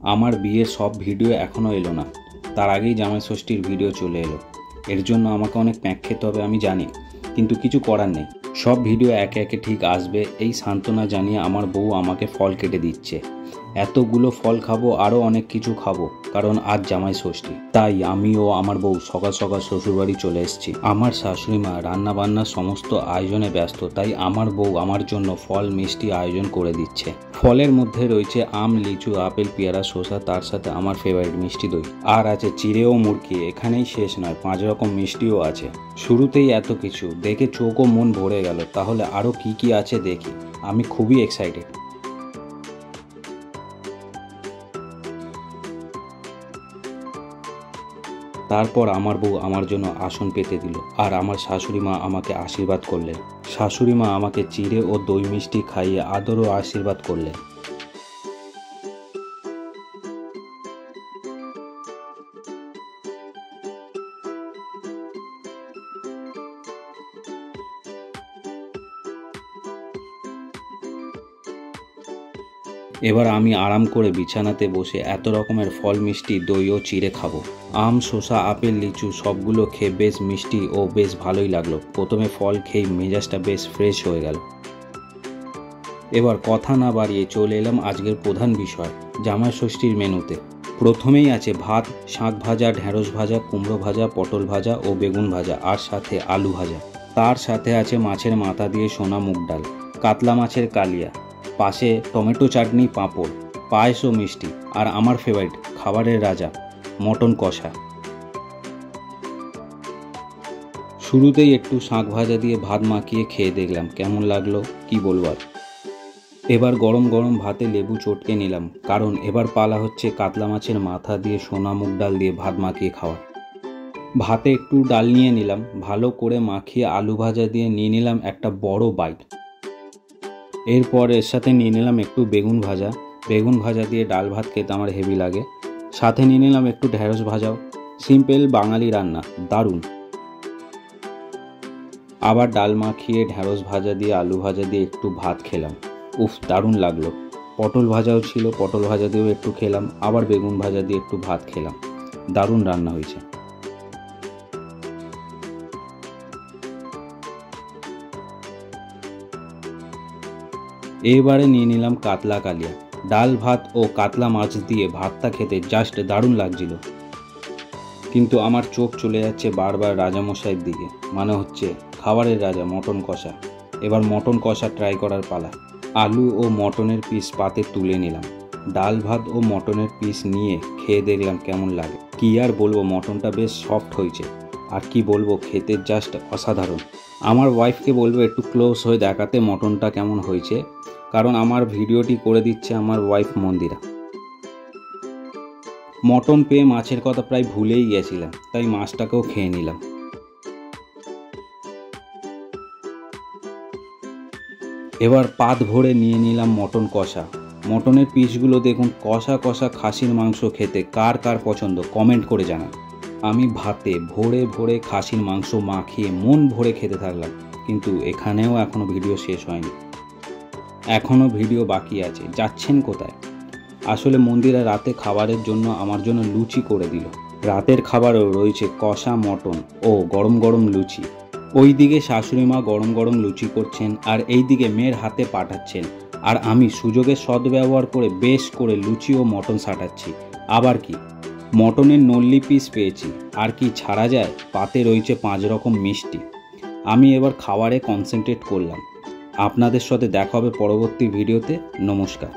আমার বিয়ের সব ভিডিও এখনও এলো না, তার আগেই জামাই ষষ্ঠীর ভিডিও চলে এলো। এর জন্য আমাকে অনেক প্যাঁক খেতে হবে আমি জানি, কিন্তু কিছু করার নেই। সব ভিডিও একে একে ঠিক আসবে এই সান্ত্বনা জানিয়ে আমার বউ আমাকে ফল কেটে দিচ্ছে। এতগুলো ফল খাবো, আরও অনেক কিছু খাবো, কারণ আজ জামাই ষষ্ঠী। তাই আমি ও আমার বউ সকাল সকাল শ্বশুরবাড়ি চলে এসেছি। আমার শাশুড়ি মা রান্না বান্নার সমস্ত আয়োজনে ব্যস্ত, তাই আমার বউ আমার জন্য ফল মিষ্টি আয়োজন করে দিচ্ছে। ফলের মধ্যে রয়েছে আম, লিচু, আপেল, পেয়ারা, শসা, তার সাথে আমার ফেভারিট মিষ্টি দই, আর আছে চিড়ে ও মুরগি। এখানেই শেষ নয়, 5 রকম মিষ্টিও আছে। শুরুতেই এত কিছু দেখে চোখ ও মন ভরে গেল, তাহলে আরও কি কি আছে দেখি। আমি খুবই এক্সাইটেড। তারপর আমার বউ আমার জন্য আসন পেতে দিল, আর আমার শাশুড়ি মা আমাকে আশীর্বাদ করলেন। শাশুড়ি মা আমাকে চিড়ে ও দই মিষ্টি খাইয়ে আদর ও আশীর্বাদ করলেন। এবার আমি আরাম করে বিছানাতে বসে এত রকমের ফল, মিষ্টি, দই ও চিড়ে খাবো। আম, শসা, আপেল, লিচু সবগুলো খেয়ে বেশ মিষ্টি ও বেশ ভালোই লাগলো। প্রথমে ফল খেয়ে মেজাজটা বেশ ফ্রেশ হয়ে গেল। এবার কথা না বাড়িয়ে চলে এলাম আজকের প্রধান বিষয়, জামাই ষষ্ঠীর মেনুতে। প্রথমেই আছে ভাত, শাক ভাজা, ঢেঁড়স ভাজা, কুমড়ো ভাজা, পটল ভাজা ও বেগুন ভাজা, আর সাথে আলু ভাজা। তার সাথে আছে মাছের মাথা দিয়ে সোনা মুগ ডাল, কাতলা মাছের কালিয়া, পাশে টমেটো চাটনি, পাঁপড়, পায়েস ও মিষ্টি, আর আমার ফেভারিট খাবারের রাজা মটন কষা। শুরুতেই একটু শাক ভাজা দিয়ে ভাত মাখিয়ে খেয়ে দেখলাম কেমন লাগলো, কি বলবার। এবার গরম গরম ভাতে লেবু চটকে নিলাম, কারণ এবার পালা হচ্ছে কাতলা মাছের মাথা দিয়ে সোনা মুগ ডাল দিয়ে ভাত মাখিয়ে খাওয়া। ভাতে একটু ডাল নিয়ে নিলাম, ভালো করে মাখিয়ে আলু ভাজা দিয়ে নিয়ে নিলাম একটা বড় বাইট। এরপর এর সাথে নিয়ে নিলাম একটু বেগুন ভাজা। বেগুন ভাজা দিয়ে ডাল ভাত খেতে আমার হেভি লাগে। সাথে নিয়ে নিলাম একটু ঢেঁড়স ভাজাও। সিম্পল বাঙালি রান্না, দারুণ। আবার ডাল মাখিয়ে ঢেঁড়স ভাজা দিয়ে আলু ভাজা দিয়ে একটু ভাত খেলাম, উফ দারুণ লাগলো। পটল ভাজাও ছিল, পটল ভাজা দিয়েও একটু খেলাম। আবার বেগুন ভাজা দিয়ে একটু ভাত খেলাম, দারুণ রান্না হয়েছে। এবারে নিয়ে নিলাম কাতলা কালিয়া। ডাল ভাত ও কাতলা মাছ দিয়ে ভাতটা খেতে জাস্ট দারুণ লাগছিল। কিন্তু আমার চোখ চলে যাচ্ছে বারবার রাজামশাইয়ের দিকে, মানে হচ্ছে খাবারের রাজা মটন কষা। এবার মটন কষা ট্রাই করার পালা। আলু ও মটনের পিস পাতে তুলে নিলাম। ডাল ভাত ও মটনের পিস নিয়ে খেয়ে দেখলাম কেমন লাগে। কি আর বলবো, মটনটা বেশ সফট হয়েছে, আর কি বলবো, খেতে জাস্ট অসাধারণ। আমার ওয়াইফকে বলবো একটু ক্লোজ হয়ে দেখাতে মটনটা কেমন হয়েছে, কারণ আমার ভিডিওটি করে দিচ্ছে আমার ওয়াইফ মন্দিরা। মটন পেয়ে মাছের কথা প্রায় ভুলেই গেছিলাম, তাই মাছটাকেও খেয়ে নিলাম। এবার পাত ভরে নিয়ে নিলাম মটন কষা। মটনের পিসগুলো দেখুন, কষা কষা খাসির মাংস খেতে কার কার পছন্দ কমেন্ট করে জানান। আমি ভাতে ভরে ভরে খাসির মাংস মাখিয়ে মন ভরে খেতে থাকলাম, কিন্তু এখানেও এখনও ভিডিও শেষ হয়নি, এখনও ভিডিও বাকি আছে। যাচ্ছেন কোথায়? আসলে মন্দিরা রাতে খাবারের জন্য আমার জন্য লুচি করে দিল। রাতের খাবারও রয়েছে কষা মটন ও গরম গরম লুচি। ওইদিকে শাশুড়ি মা গরম গরম লুচি করছেন, আর এইদিকে মেয়ের হাতে পাঠাচ্ছেন, আর আমি সুযোগের সদ্ব্যবহার করে বেশ করে লুচি ও মটন সাটাচ্ছি। আবার কি মটনের নল্লি পিস পেয়েছি, আর কি ছাড়া যায়। পাতে রয়েছে 5 রকম মিষ্টি। আমি এবার খাবারে কনসেন্ট্রেট করলাম। আপনাদের সাথে দেখা হবে পরবর্তী ভিডিওতে। নমস্কার।